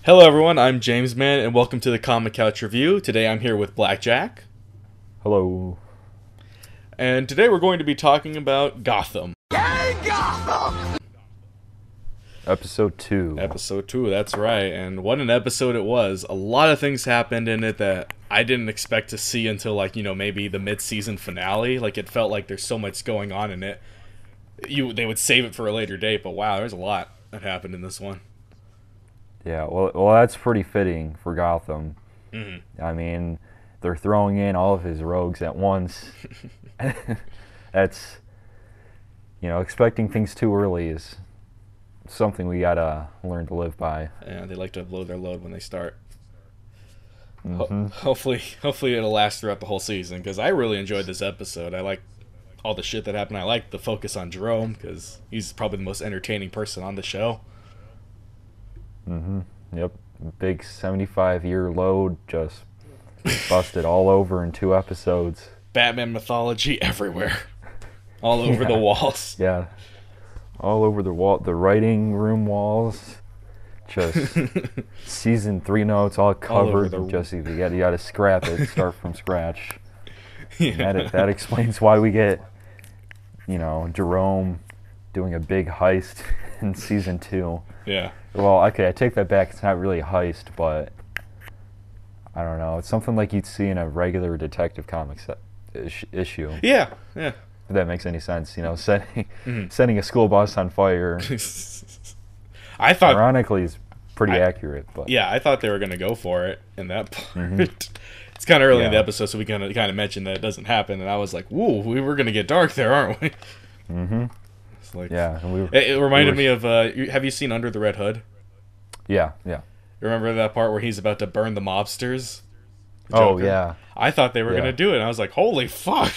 Hello everyone, I'm JamesMan and welcome to the Comic Couch Review. Today I'm here with Blackjack. Hello. And today we're going to be talking about Gotham. Yay, Gotham! Episode 2. Episode 2, that's right. And what an episode it was. A lot of things happened in it that I didn't expect to see until maybe the mid-season finale. It felt like there's so much going on in it. They would save it for a later date, but wow, there's a lot that happened in this one. Yeah, well, that's pretty fitting for Gotham. Mm-hmm. I mean, they're throwing in all of his rogues at once. That's, expecting things too early is something we gotta learn to live by. Yeah, they like to blow their load when they start. Mm-hmm. Hopefully it'll last throughout the whole season, because I really enjoyed this episode. I like all the shit that happened. I like the focus on Jerome, because he's probably the most entertaining person on the show. Mm-hmm. Yep. Big 75-year load just busted all over in 2 episodes. Batman mythology everywhere. All over the walls. Yeah. All over the writing room walls. Just season 3 notes all covered. Just you gotta scrap it, start from scratch. Yeah. That explains why we get, Jerome doing a big heist in season 2. Yeah. Well, okay, I take that back. It's not really a heist, but I don't know. It's something like you'd see in a regular Detective Comics issue. Yeah. If that makes any sense, setting a school bus on fire. I thought, ironically, is pretty accurate. But yeah, I thought they were gonna go for it in that part. Mm-hmm. It's kind of early in the episode, so we kind of mentioned that it doesn't happen, and I was like, "Whoa, we were gonna get dark there, aren't we?" Mm-hmm. Yeah, it reminded me of. Have you seen Under the Red Hood? Yeah. Remember that part where he's about to burn the mobsters? Oh yeah. I thought they were gonna do it, and I was like, "Holy fuck!"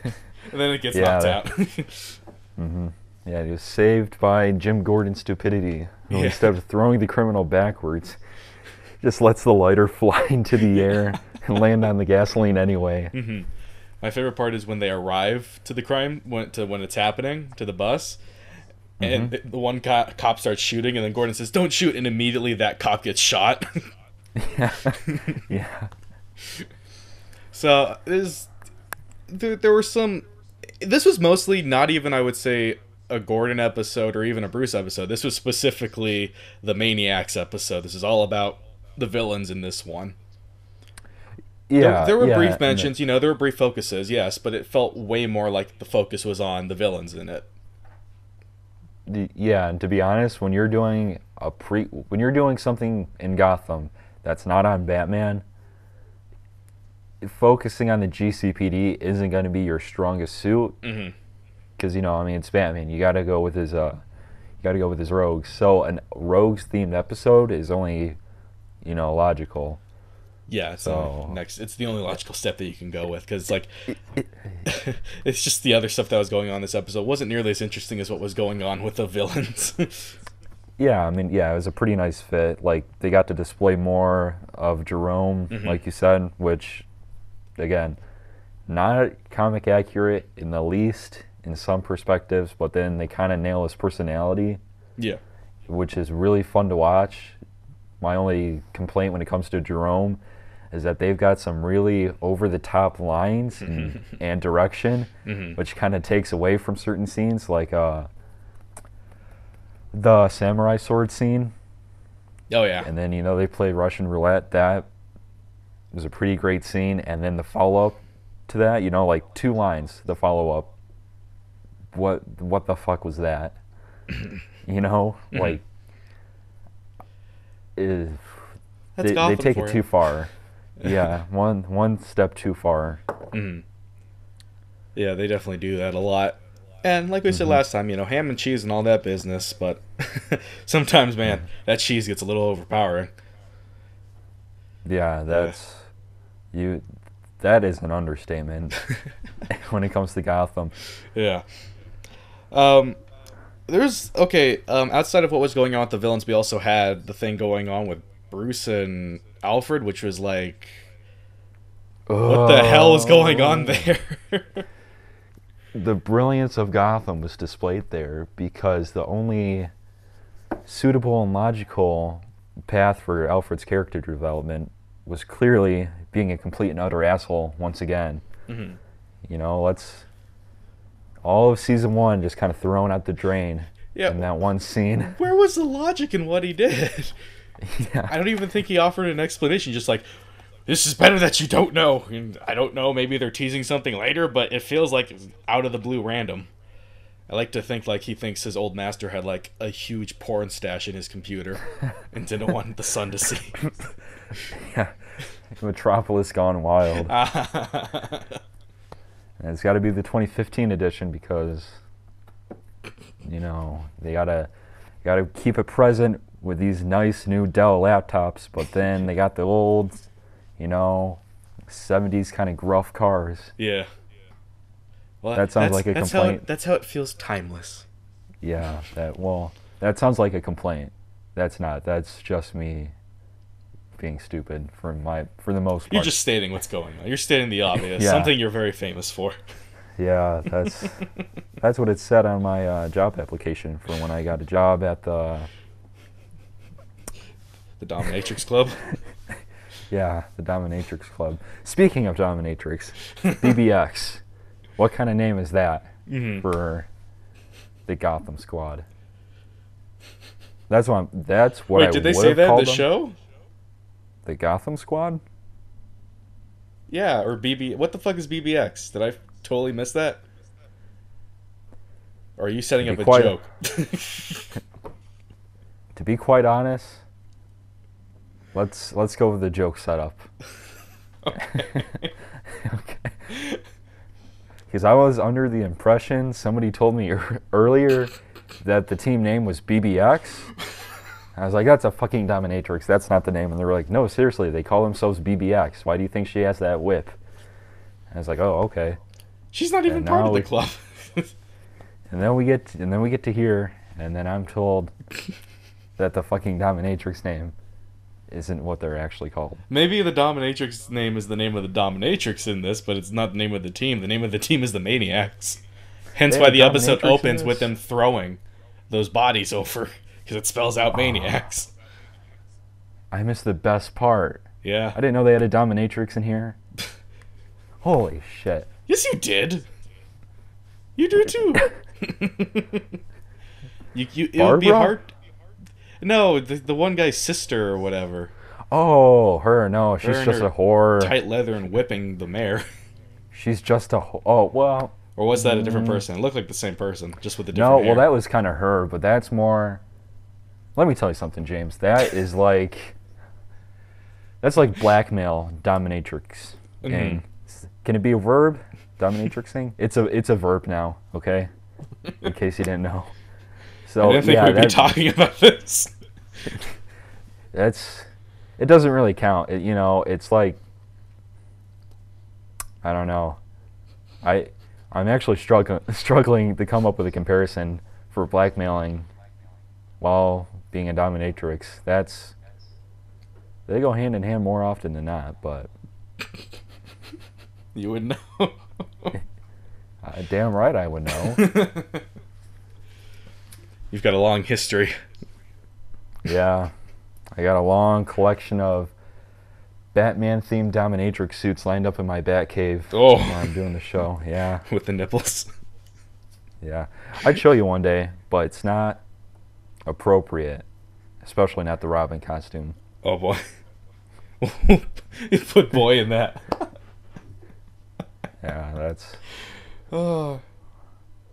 And then it gets knocked out. Mm-hmm. Yeah, he was saved by Jim Gordon's stupidity. Instead of throwing the criminal backwards, just lets the lighter fly into the air and land on the gasoline anyway. Mm-hmm. My favorite part is when they arrive to the crime, when it's happening, to the bus, and the one cop starts shooting, and then Gordon says, "Don't shoot," and immediately that cop gets shot. Yeah. So there were some. This was mostly not even, I would say, a Gordon episode or even a Bruce episode. This was specifically the Maniacs episode. This is all about the villains in this one. Yeah, there were brief mentions, there were brief focuses, yes, but it felt way more like the focus was on the villains in it. Yeah, and to be honest, when you're doing something in Gotham that's not on Batman, focusing on the GCPD isn't going to be your strongest suit. Because it's Batman. You got to go with his rogues. So a rogues themed episode is only, logical. Yeah, it's the only logical step that you can go with, because it's just the other stuff that was going on in this episode wasn't nearly as interesting as what was going on with the villains. Yeah, it was a pretty nice fit. They got to display more of Jerome, like you said, which, again, not comic accurate in the least in some perspectives, but then they kind of nail his personality. Yeah. Which is really fun to watch. My only complaint when it comes to Jerome is that they've got some really over-the-top lines and direction, which kind of takes away from certain scenes, like the samurai sword scene. Oh, yeah. And then, they play Russian roulette. That was a pretty great scene. And then the follow-up to that, 2 lines, the follow-up. What the fuck was that? They take it too far. Yeah, one step too far. Yeah, they definitely do that a lot. And like we said last time, ham and cheese and all that business, but sometimes, man, that cheese gets a little overpowering. Yeah, that is an understatement when it comes to Gotham. Yeah. Outside of what was going on with the villains, we also had the thing going on with Bruce and Alfred, which was like, what the hell was going on there? The brilliance of Gotham was displayed there, because the only suitable and logical path for Alfred's character development was clearly being a complete and utter asshole once again. Mm-hmm. You know, all of season 1 just kind of thrown out the drain in that one scene. Where was the logic in what he did? Yeah. I don't even think he offered an explanation, just like, this is better that you don't know. And I don't know, maybe they're teasing something later, but it feels like it's out of the blue random. I like to think like he thinks his old master had like a huge porn stash in his computer and didn't want the son to see. Yeah. Metropolis Gone Wild. And it's got to be the 2015 edition because, you know, they gotta keep it present with these nice new Dell laptops, but then they got the old, you know, 70s kind of gruff cars. Yeah. Well, that sounds like a complaint. That's how it feels timeless. Yeah, that sounds like a complaint. That's not. That's just me being stupid for the most part. You're just stating what's going on. You're stating the obvious. Yeah. Something you're very famous for. Yeah, that's what it said on my job application for when I got a job at the Dominatrix Club. Yeah, the Dominatrix Club. Speaking of Dominatrix, BBX. What kind of name is that for the Gotham Squad? That's what Wait, I did they would say have that in called the them. show? The Gotham Squad? Yeah, or BB. What the fuck is BBX? Did I totally miss that? Or are you setting up a joke? To be quite honest, let's go with the joke setup. Okay. Okay. Because I was under the impression somebody told me earlier that the team name was BBX. I was like, that's a fucking dominatrix. That's not the name. And they were like, no, seriously, they call themselves BBX. Why do you think she has that whip? And I was like, oh, okay. She's not even part of the club. And then we get to here, and then I'm told that the fucking dominatrix name isn't what they're actually called. Maybe the Dominatrix name is the name of the Dominatrix in this, but it's not the name of the team. The name of the team is the Maniacs. Hence why the episode opens with them throwing those bodies over, because it spells out Maniacs. I missed the best part. Yeah. I didn't know they had a dominatrix in here. Holy shit. Yes, you did. You do too. It would be hard. No, the one guy's sister or whatever. Oh, her. No, she's just a whore. Tight leather and whipping the mayor. She's just a whore. Oh, well. Or was that a different person? It looked like the same person, just with a different hair. No, well, that was kind of her, but that's more... Let me tell you something, James. That is like... That's like blackmail dominatrix. Mm-hmm. Can it be a verb? Dominatrix thing? It's a verb now, okay? In case you didn't know. So, I didn't think we'd be talking about this. It doesn't really count. It's like, I don't know. I'm actually struggling to come up with a comparison for blackmailing while being a dominatrix. They go hand in hand more often than not, but you would know. Damn right I would know. You've got a long history. Yeah. I got a long collection of Batman-themed dominatrix suits lined up in my bat cave while I'm doing the show. Yeah. With the nipples. Yeah. I'd show you one day, but it's not appropriate. Especially not the Robin costume. Oh, boy. You put boy in that. Yeah, that's... Oh.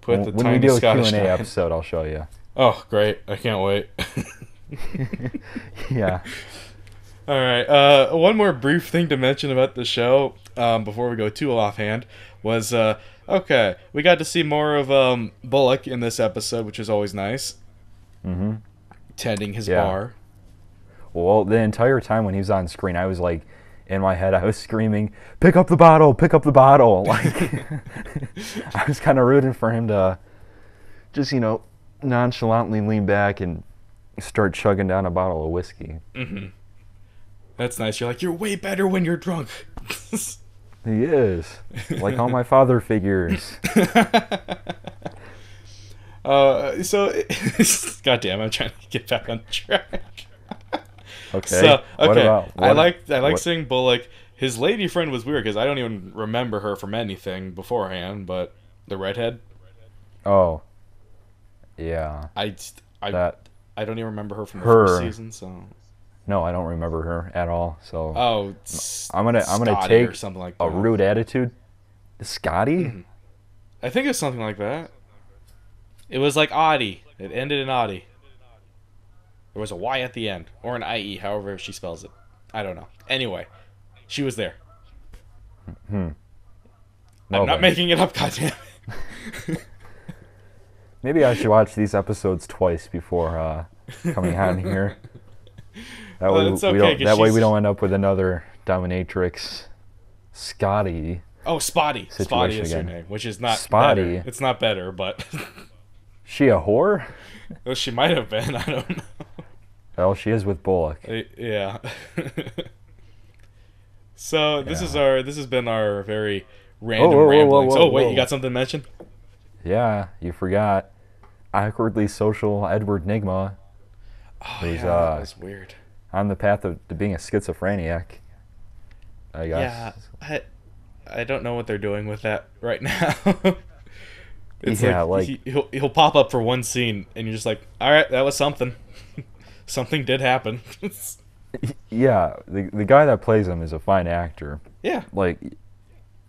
When we do a Q&A episode, I'll show you. Oh, great. I can't wait. Yeah. All right. One more brief thing to mention about the show before we go too offhand was, okay, we got to see more of Bullock in this episode, which is always nice. Mm-hmm. Tending his bar. Well, the entire time when he was on screen, I was like, in my head, I was screaming, pick up the bottle, pick up the bottle. Like, I was kind of rooting for him to just, nonchalantly lean back and start chugging down a bottle of whiskey. Mm-hmm. That's nice. You're like, you're way better when you're drunk. He is. Like all my father figures. So, goddamn, I'm trying to get back on track. Okay. So What okay, about I like what- seeing Bullock. His lady friend was weird because I don't even remember her from anything beforehand. But the redhead, Oh, yeah. I I That I don't even remember her from the first her. season. So No, I don't remember her at all. So oh, I'm gonna Scotty take or something like a that. rude attitude. Scotty? I think it's something like that. It was like Audie. It ended in Audie. There was a Y at the end, or an IE, however she spells it. I don't know. Anyway, she was there. Well, I'm not then. making it up, goddamn. Maybe I should watch these episodes twice before coming on here. That Well, way it's we okay, don't. 'cause That way we she's- don't end up with another Dominatrix, Scotty. Oh, Spotty. Spotty Situation is her again. name, which is not Spotty? better. It's not better, but She a whore? well, she might have been. I don't know. Well, she is with Bullock. Yeah. So this Yeah. has been our very random whoa, whoa, ramblings. whoa, Oh wait, whoa. you got something to mention? Yeah, you forgot. Awkwardly social Edward Nigma Oh He's, yeah, that was weird. on the path to being a schizophrenic. I guess. Yeah, I don't know what they're doing with that right now. It's Yeah, he'll pop up for one scene and you're just like, all right, that was something. Something did happen. Yeah, the guy that plays him is a fine actor. Yeah. Like,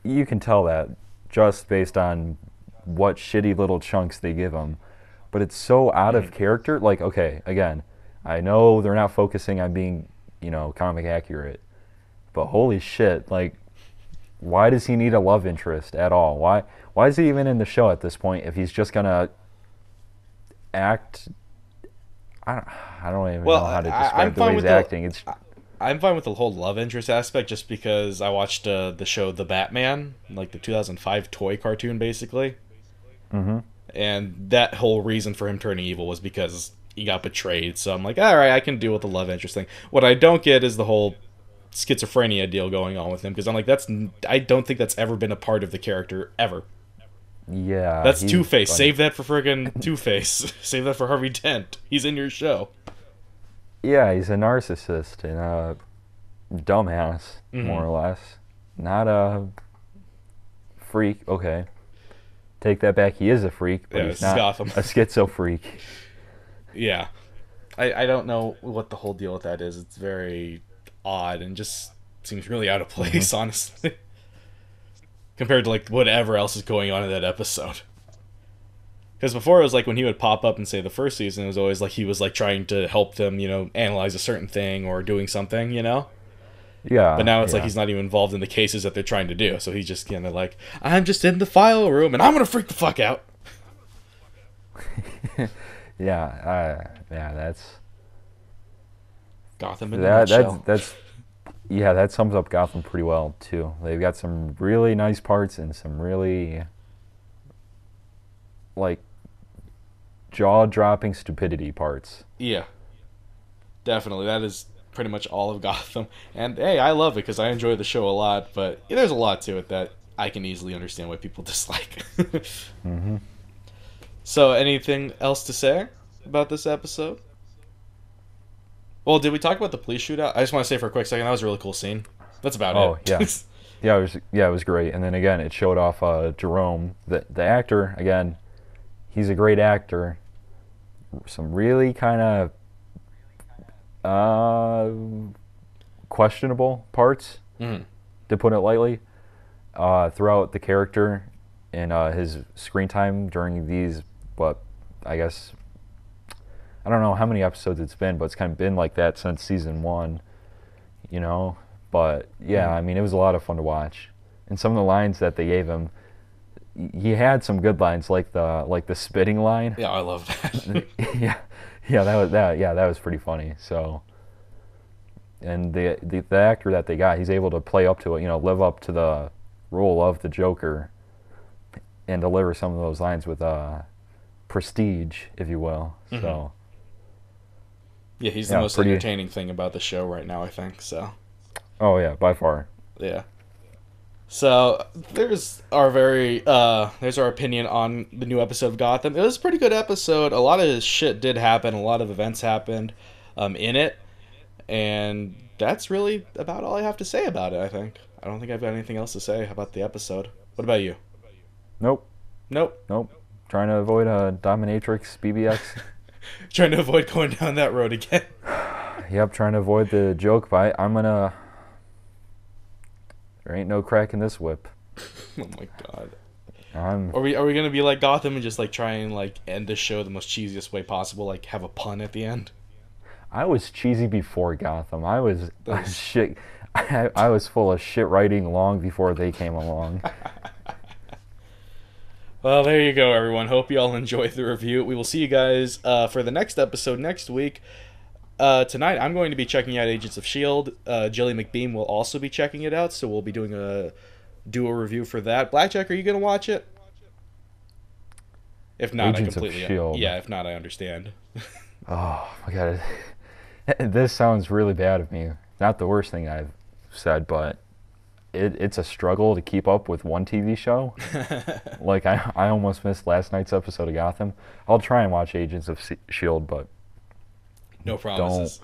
you can tell that just based on what shitty little chunks they give him. But it's so out of character. Like, okay, again, I know they're not focusing on being, comic accurate. But holy shit, like, why does he need a love interest at all? Why is he even in the show at this point if he's just gonna act? I don't even know how to describe the way he's acting. I'm fine with the whole love interest aspect just because I watched the show The Batman, like the 2005 toy cartoon, basically. Mm-hmm. And that whole reason for him turning evil was because he got betrayed. So I'm like, all right, I can deal with the love interest thing. What I don't get is the whole schizophrenia deal going on with him, because I'm like, I don't think that's ever been a part of the character ever. Yeah, That's he's Two-Face. funny. Save that for friggin' Two-Face. Save that for Harvey Dent. He's in your show. Yeah, he's a narcissist and a dumbass, more or less. Not a freak. Okay, take that back. He is a freak, but Yeah, he's this is not Gotham. a schizo freak. Yeah. I don't know what the whole deal with that is. It's very odd and just seems really out of place, honestly. Compared to, like, whatever else is going on in that episode. Because before it was like when he would pop up and say the first season, it was always like he was like trying to help them, analyze a certain thing or doing something, Yeah. But now it's like yeah. he's not even involved in the cases that they're trying to do. So he's just kind of like, I'm just in the file room and I'm going to freak the fuck out. Yeah, that's Gotham in a nutshell. that sums up Gotham pretty well too. They've got some really nice parts and some really like jaw-dropping stupidity parts. Yeah. Definitely. That is pretty much all of Gotham. And hey, I love it because I enjoy the show a lot, but there's a lot to it that I can easily understand why people dislike. Mm-hmm. So, anything else to say about this episode? Well, did we talk about the police shootout? I just want to say for a quick second, that was a really cool scene. That's about it. Yeah, it was great. And then again, it showed off Jerome, the actor. Again, he's a great actor. Some really kind of questionable parts, to put it lightly, throughout the character and his screen time during these. But I guess I don't know how many episodes it's been, but it's kind of been like that since season 1. But yeah, I mean, it was a lot of fun to watch. And some of the lines that they gave him, he had some good lines, like the spitting line. Yeah, I love that. that was pretty funny. So, and the actor that they got, he's able to play up to it, live up to the role of the Joker, and deliver some of those lines with prestige, if you will. So. Yeah, he's the most entertaining thing about the show right now, I think. So. Oh yeah, by far. Yeah. So there's our opinion on the new episode of Gotham. It was a pretty good episode. A lot of shit did happen. A lot of events happened in it, And that's really about all I have to say about it, I think. I don't think I've got anything else to say about the episode. What about you? Nope. Nope. Trying to avoid a Dominatrix BBX. Trying to avoid going down that road again. Yep, trying to avoid the joke, but I'm gonna... There ain't no crack in this whip. Oh my god. Are we gonna be like Gotham and just like try and like end the show the most cheesiest way possible, like have a pun at the end? I was cheesy before Gotham. I was shit. I was full of shit writing long before they came along. Well, there you go, everyone. Hope you all enjoyed the review. We will see you guys for the next episode next week. Tonight, I'm going to be checking out Agents of S.H.I.E.L.D. Jilly McBeam will also be checking it out, so we'll be doing a review for that. Blackjack, are you going to watch it? If not, Agents I completely... of S.H.I.E.L.D. Yeah, if not, I understand. Oh, my God. This sounds really bad of me. Not the worst thing I've said, but it's a struggle to keep up with one TV show. Like, I almost missed last night's episode of Gotham. I'll try and watch Agents of S.H.I.E.L.D., but... No promises.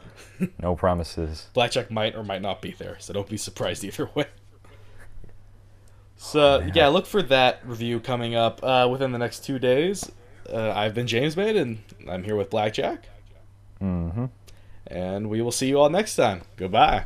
No promises. Blackjack might or might not be there, so don't be surprised either way. So, yeah, look for that review coming up within the next 2 days. I've been JamesMan, and I'm here with Blackjack. Mm-hmm. And we will see you all next time. Goodbye.